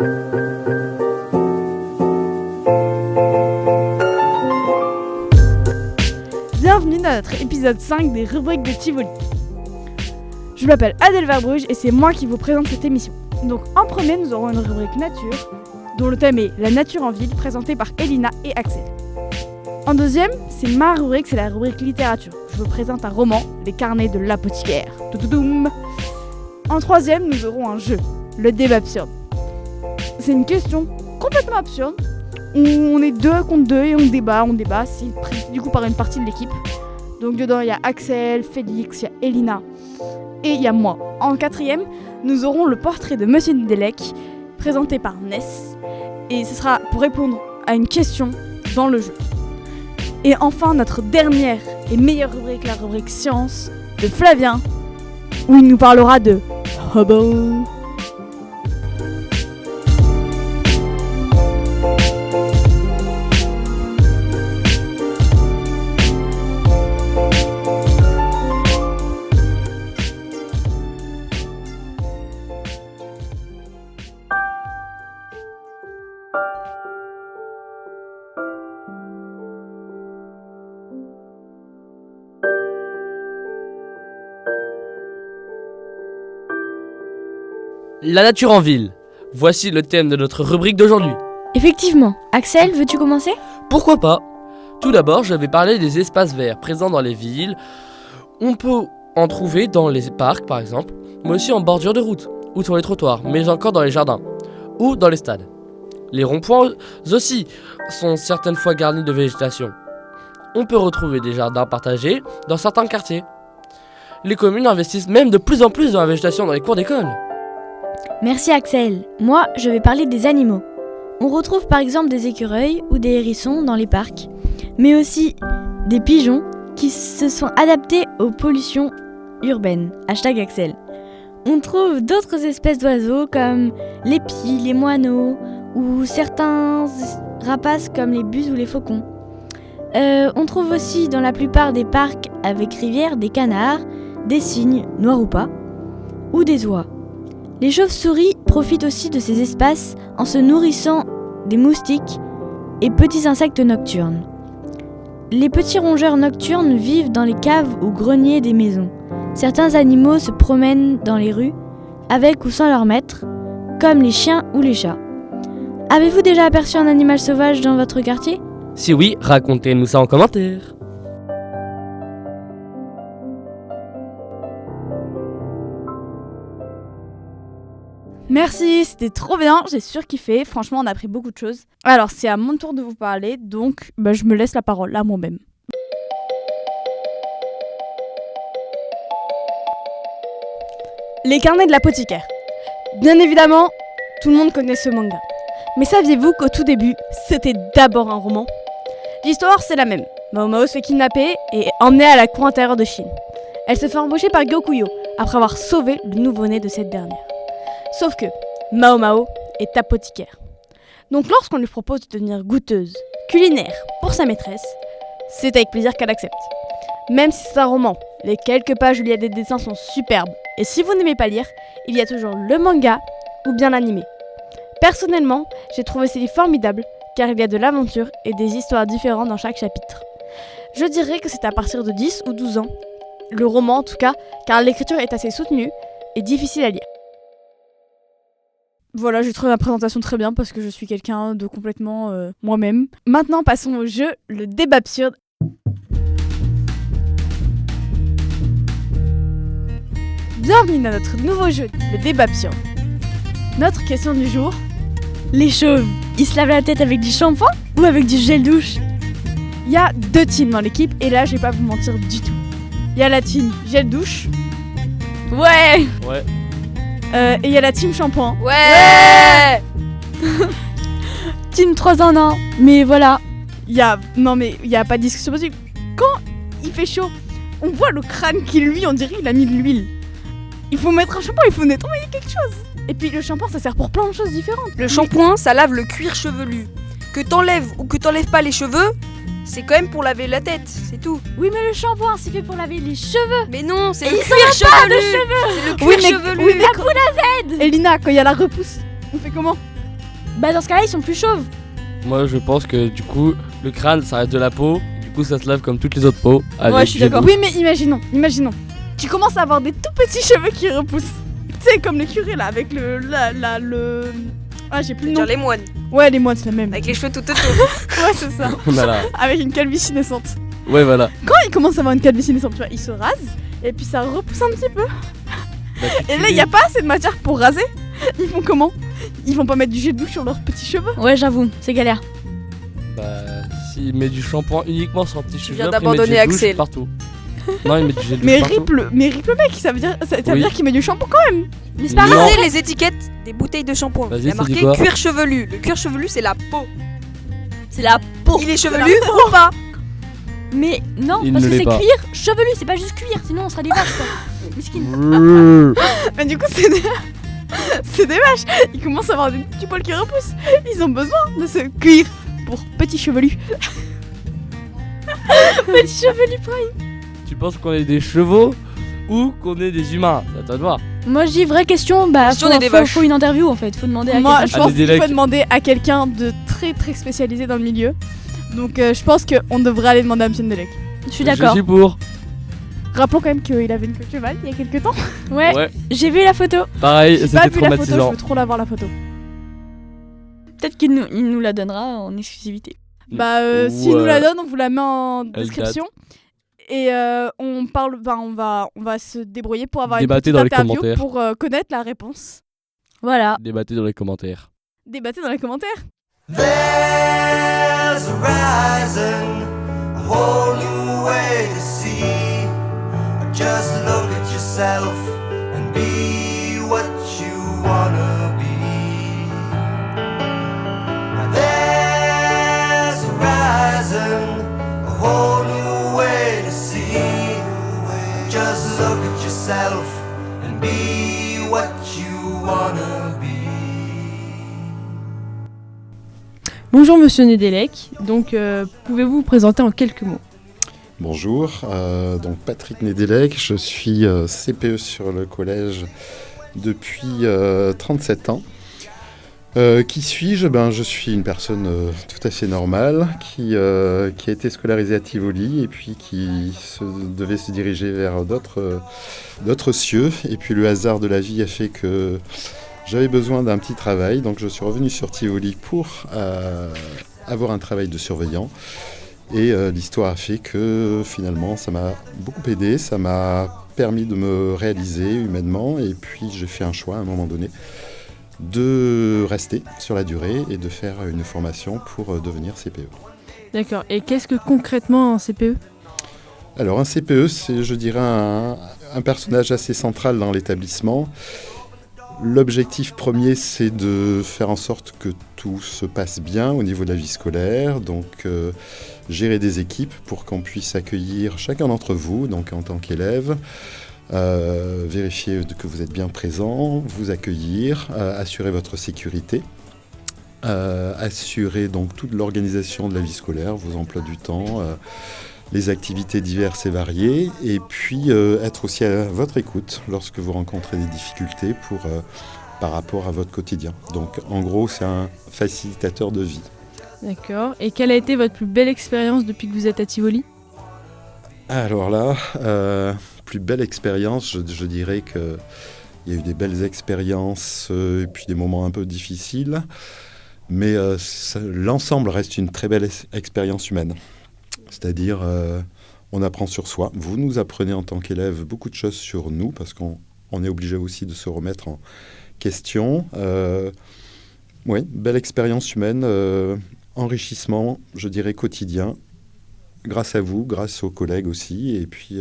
Bienvenue dans notre épisode 5 des rubriques de Tivoli. Je m'appelle Adèle Verbruge et c'est moi qui vous présente cette émission. Donc en premier, nous aurons une rubrique nature, dont le thème est la nature en ville, présentée par Elina et Axel. En deuxième, c'est ma rubrique, c'est la rubrique littérature. Je vous présente un roman, Les carnets de l'apothicaire. Toutoudoum. En troisième, nous aurons un jeu, le débat absurde. C'est une question complètement absurde, où on est 2 contre 2 et on débat, c'est du coup par une partie de l'équipe. Donc dedans, il y a Axel, Félix, il y a Elina et il y a moi. En quatrième, nous aurons le portrait de Monsieur Nedelec, présenté par Ness, et ce sera pour répondre à une question dans le jeu. Et enfin, notre dernière et meilleure rubrique, la rubrique science de Flavien, où il nous parlera de Hubble. La nature en ville. Voici le thème de notre rubrique d'aujourd'hui. Effectivement. Axel, veux-tu commencer ? Pourquoi pas ? Tout d'abord, je vais parler des espaces verts présents dans les villes. On peut en trouver dans les parcs, par exemple, mais aussi en bordure de route, ou sur les trottoirs, mais encore dans les jardins, ou dans les stades. Les ronds-points aussi sont certaines fois garnis de végétation. On peut retrouver des jardins partagés dans certains quartiers. Les communes investissent même de plus en plus dans la végétation dans les cours d'école. Merci Axel. Moi, je vais parler des animaux. On retrouve par exemple des écureuils ou des hérissons dans les parcs, mais aussi des pigeons qui se sont adaptés aux pollutions urbaines. #Axel. On trouve d'autres espèces d'oiseaux comme les pies, les moineaux ou certains rapaces comme les buzzes ou les faucons. On trouve aussi dans la plupart des parcs avec rivières des canards, des cygnes, noirs ou pas, ou des oies. Les chauves-souris profitent aussi de ces espaces en se nourrissant des moustiques et petits insectes nocturnes. Les petits rongeurs nocturnes vivent dans les caves ou greniers des maisons. Certains animaux se promènent dans les rues, avec ou sans leur maître, comme les chiens ou les chats. Avez-vous déjà aperçu un animal sauvage dans votre quartier ? Si oui, racontez-nous ça en commentaire. Merci, c'était trop bien, j'ai surkiffé, franchement on a appris beaucoup de choses. Alors c'est à mon tour de vous parler, donc je me laisse la parole à moi-même. Les carnets de l'apothicaire. Bien évidemment, tout le monde connaît ce manga. Mais saviez-vous qu'au tout début, c'était d'abord un roman ? L'histoire c'est la même. Mao Mao se fait kidnapper et emmenée à la cour intérieure de Chine. Elle se fait embaucher par Gyokuyo, après avoir sauvé le nouveau-né de cette dernière. Sauf que Mao Mao est apothicaire. Donc lorsqu'on lui propose de devenir goûteuse, culinaire pour sa maîtresse, c'est avec plaisir qu'elle accepte. Même si c'est un roman, les quelques pages où il y a des dessins sont superbes. Et si vous n'aimez pas lire, il y a toujours le manga ou bien l'animé. Personnellement, j'ai trouvé ces livres formidables car il y a de l'aventure et des histoires différentes dans chaque chapitre. Je dirais que c'est à partir de 10 ou 12 ans, le roman en tout cas, car l'écriture est assez soutenue et difficile à lire. Voilà, j'ai trouvé ma présentation très bien parce que je suis quelqu'un de complètement moi-même. Maintenant, passons au jeu, le débat absurde. Bienvenue dans notre nouveau jeu, le débat absurde. Notre question du jour. Les chauves, ils se lavent la tête avec du shampoing ou avec du gel douche ? Il y a 2 teams dans l'équipe et là, je vais pas vous mentir du tout. Il y a la team gel douche. Ouais. Et il y a la team shampoing. Ouais. Team 3 en 1. Mais voilà. Il y a pas de discussion possible. Quand il fait chaud, on voit le crâne qui lui, on dirait il a mis de l'huile. Il faut mettre un shampoing, il faut nettoyer quelque chose. Et puis le shampoing, ça sert pour plein de choses différentes. Le shampoing, ça lave le cuir chevelu. Que t'enlèves ou que t'enlèves pas les cheveux, c'est quand même pour laver la tête, c'est tout. Oui, mais le shampoing, c'est fait pour laver les cheveux. Mais non, c'est Et le ils cuir sont pas chevelu. de cheveux. C'est le cuir chevelu. Oui, mais Elina, quand il y a la repousse, on fait comment ? Bah dans ce cas-là, ils sont plus chauves. Moi, je pense que du coup, le crâne, ça reste de la peau. Du coup, ça se lave comme toutes les autres peaux. Ouais, je suis d'accord. Oui, mais imaginons. Tu commences à avoir des tout petits cheveux qui repoussent. Tu sais, comme le curé là, avec le. Ah, j'ai plus le nom. Genre les moines, Ouais, les moines, c'est la même. avec les cheveux tout autour. Ouais, c'est ça. On a là. Avec une calvitie naissante. Ouais, voilà. Quand ils commencent à avoir une calvitie naissante, tu vois, ils se rasent. Et puis ça repousse un petit peu. Bah, Et là, il n'y a pas assez de matière pour raser. Ils font comment? Ils vont pas mettre du gel douche sur leurs petits cheveux? Ouais, j'avoue, c'est galère. Bah, s'il met du shampoing uniquement sur un petit cheveu, viens après, il met du d'abandonner gel douche Axel. partout. Non, il met du gel douche Mais partout. rip le mec, ça veut dire Oui. qu'il met du shampoing quand même. Mais c'est pas Non. grave. Lisez les étiquettes des bouteilles de shampoing. Vas-y, Il y a ça marqué dit quoi cuir chevelu. Le cuir chevelu, c'est la peau. C'est la peau. Il est chevelu ou pas? Mais non, Il parce ne que l'est c'est pas. cuir chevelu, c'est pas juste cuir, sinon on serait des vaches quoi. Mesquine. Mais du coup, c'est des... c'est des vaches. Ils commencent à avoir des petits poils qui repoussent. Ils ont besoin de ce cuir pour petits chevelus. Petits chevelus prime. Tu penses qu'on est des chevaux ou qu'on est des humains? C'est à toi de voir. Moi je dis vraie question, bah Si on est des vaches. faut une interview en fait, faut demander à Moi, quelqu'un. je pense des qu'il délais. faut demander à quelqu'un de très très spécialisé dans le milieu. Donc, je pense qu'on devrait aller demander à M. Nedelec. Je suis d'accord. Je suis pour. Rappelons quand même qu'il avait une queue de cheval il y a quelques temps. Ouais, j'ai vu la photo. Pareil, J'ai pas c'était vu la photo, je traumatisant. veux trop la voir la photo. Peut-être il nous la donnera en exclusivité. Bah, s'il nous la donne, on vous la met en Elle description. Et on parle, on va se débrouiller pour avoir Débattez une dans petite les interview commentaires. pour connaître la réponse. Voilà. Débattez dans les commentaires. Débattez dans les commentaires. There's a horizon, a whole new way to see. Just look at yourself and be what you wanna be. Now there's a horizon, a whole new way to see. Just look at yourself and be what you wanna be. Bonjour Monsieur Nedelec, donc pouvez-vous vous présenter en quelques mots? Bonjour, donc Patrick Nedelec, je suis CPE sur le collège depuis 37 ans. Qui suis-je? Je suis une personne tout à fait normale qui a été scolarisée à Tivoli et puis qui devait se diriger vers d'autres cieux. Et puis le hasard de la vie a fait que j'avais besoin d'un petit travail, donc je suis revenu sur Tivoli pour avoir un travail de surveillant. Et l'histoire a fait que finalement ça m'a beaucoup aidé, ça m'a permis de me réaliser humainement et puis j'ai fait un choix à un moment donné de rester sur la durée et de faire une formation pour devenir CPE. D'accord, et qu'est-ce que concrètement un CPE? Alors un CPE, c'est je dirais un personnage assez central dans l'établissement. L'objectif premier, c'est de faire en sorte que tout se passe bien au niveau de la vie scolaire, donc gérer des équipes pour qu'on puisse accueillir chacun d'entre vous, donc en tant qu'élève, vérifier que vous êtes bien présent, vous accueillir, assurer votre sécurité, assurer donc toute l'organisation de la vie scolaire, vos emplois du temps, les activités diverses et variées, et puis être aussi à votre écoute lorsque vous rencontrez des difficultés par rapport à votre quotidien. Donc en gros, c'est un facilitateur de vie. D'accord, et quelle a été votre plus belle expérience depuis que vous êtes à Tivoli? Alors là, plus belle expérience, je dirais qu'il y a eu des belles expériences et puis des moments un peu difficiles, mais l'ensemble reste une très belle expérience humaine. C'est-à-dire, on apprend sur soi. Vous nous apprenez en tant qu'élève beaucoup de choses sur nous, parce qu'on est obligé aussi de se remettre en question. Oui, belle expérience humaine, enrichissement, je dirais, quotidien, grâce à vous, grâce aux collègues aussi, et puis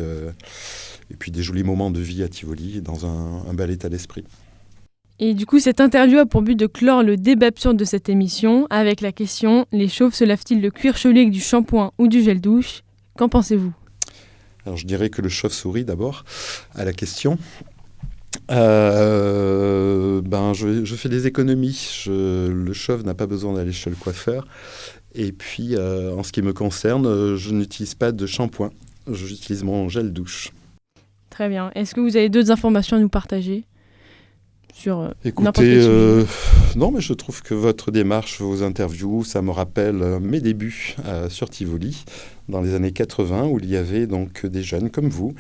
des jolis moments de vie à Tivoli, dans un bel état d'esprit. Et du coup, cette interview a pour but de clore le débat absurde de cette émission avec la question: les chauves se lavent-ils le cuir chevelu avec du shampoing ou du gel douche? Qu'en pensez-vous? Alors je dirais que le chauve-souris d'abord, à la question. Je fais des économies. Le chauve n'a pas besoin d'aller chez le coiffeur. Et puis, en ce qui me concerne, je n'utilise pas de shampoing. J'utilise mon gel douche. Très bien. Est-ce que vous avez d'autres informations à nous partager sur n'importe quel Écoutez, sujet? Non, mais je trouve que votre démarche, vos interviews, ça me rappelle mes débuts sur Tivoli, dans les années 80, où il y avait donc des jeunes comme vous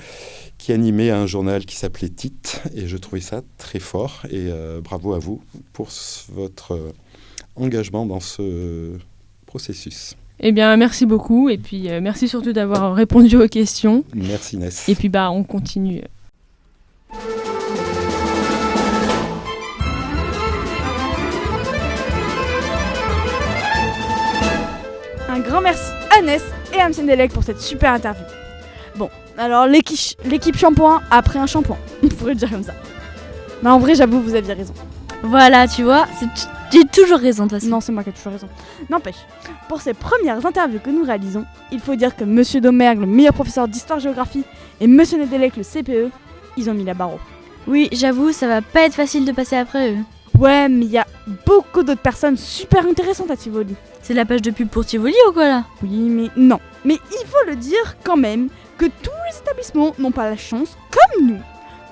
qui animaient un journal qui s'appelait TIT, et je trouvais ça très fort, et bravo à vous pour votre engagement dans ce processus. Eh bien, merci beaucoup. Et puis, merci surtout d'avoir répondu aux questions. Merci Inès. Et puis, on continue. Un grand merci à Ness et à M. Delec pour cette super interview. Bon, alors l'équipe shampoing a pris un shampoing, on pourrait le dire comme ça. Mais en vrai, j'avoue, vous aviez raison. Voilà, tu vois, j'ai toujours raison, de toute façon. Non, c'est moi qui ai toujours raison. N'empêche, pour ces premières interviews que nous réalisons, il faut dire que M. Domergue, le meilleur professeur d'histoire-géographie, et M. Nedelec, le CPE, ils ont mis la barre haut. Oui, j'avoue, ça va pas être facile de passer après eux. Ouais, mais il y a beaucoup d'autres personnes super intéressantes à Tivoli. C'est la page de pub pour Tivoli ou quoi là? Oui, mais non. Mais il faut le dire quand même que tous les établissements n'ont pas la chance, comme nous,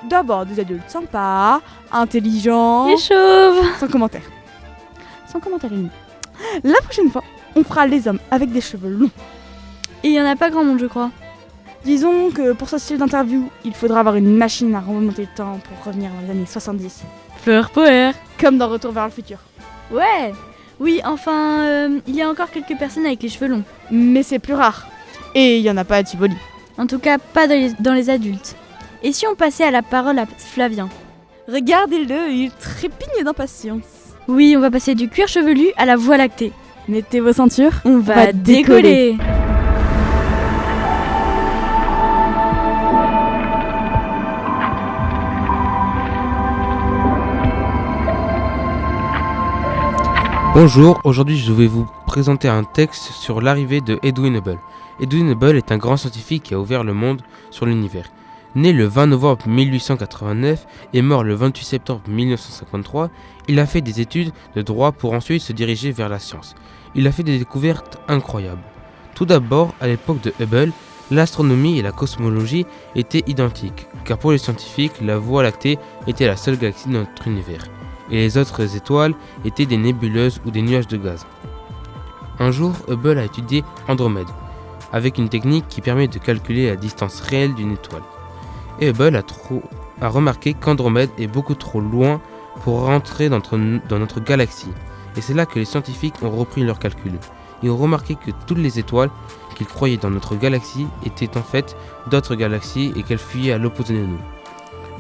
d'avoir des adultes sympas, intelligents... Et chauve. Sans commentaire. Sans commentaire, Ellie. La prochaine fois, on fera les hommes avec des cheveux longs. Et il y en a pas grand monde, je crois. Disons que pour ce style d'interview, il faudra avoir une machine à remonter le temps pour revenir dans les années 70. Fleur power. Comme dans Retour vers le futur. Ouais. Oui, enfin, il y a encore quelques personnes avec les cheveux longs. Mais c'est plus rare. Et il y en a pas à Tivoli. En tout cas, pas dans les adultes. Et si on passait à la parole à Flavien? Regardez-le, il trépigne d'impatience. Oui, on va passer du cuir chevelu à la voie lactée. Mettez vos ceintures, On va décoller. Bonjour, aujourd'hui je vais vous présenter un texte sur l'arrivée de Edwin Hubble. Edwin Hubble est un grand scientifique qui a ouvert le monde sur l'univers. Né le 20 novembre 1889 et mort le 28 septembre 1953, il a fait des études de droit pour ensuite se diriger vers la science. Il a fait des découvertes incroyables. Tout d'abord, à l'époque de Hubble, l'astronomie et la cosmologie étaient identiques, car pour les scientifiques, la Voie lactée était la seule galaxie de notre univers, et les autres étoiles étaient des nébuleuses ou des nuages de gaz. Un jour, Hubble a étudié Andromède, avec une technique qui permet de calculer la distance réelle d'une étoile. Et Hubble a remarqué qu'Andromède est beaucoup trop loin pour rentrer dans notre galaxie. Et c'est là que les scientifiques ont repris leurs calculs. Ils ont remarqué que toutes les étoiles qu'ils croyaient dans notre galaxie étaient en fait d'autres galaxies et qu'elles fuyaient à l'opposé de nous.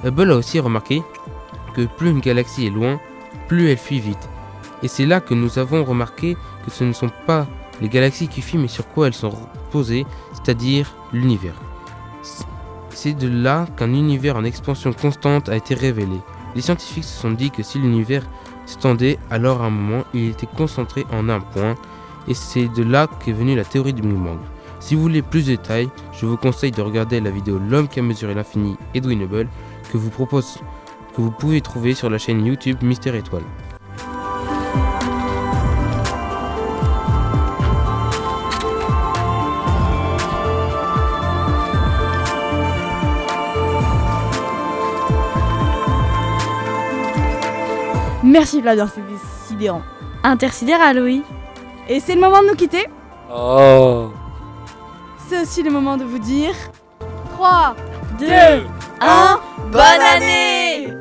Hubble a aussi remarqué que plus une galaxie est loin, plus elle fuit vite. Et c'est là que nous avons remarqué que ce ne sont pas les galaxies qui fuient mais sur quoi elles sont posées, c'est-à-dire l'univers. C'est de là qu'un univers en expansion constante a été révélé. Les scientifiques se sont dit que si l'univers s'étendait, alors à un moment il était concentré en un point, et c'est de là qu'est venue la théorie du Big Bang. Si vous voulez plus de détails, je vous conseille de regarder la vidéo L'homme qui a mesuré l'infini, Edwin Hubble, que vous pouvez trouver sur la chaîne YouTube Mystère Étoile. Merci Flavien, c'est décidérant. Intersidéral, oui. Et c'est le moment de nous quitter. Oh. C'est aussi le moment de vous dire 3, 2, 1, bonne année!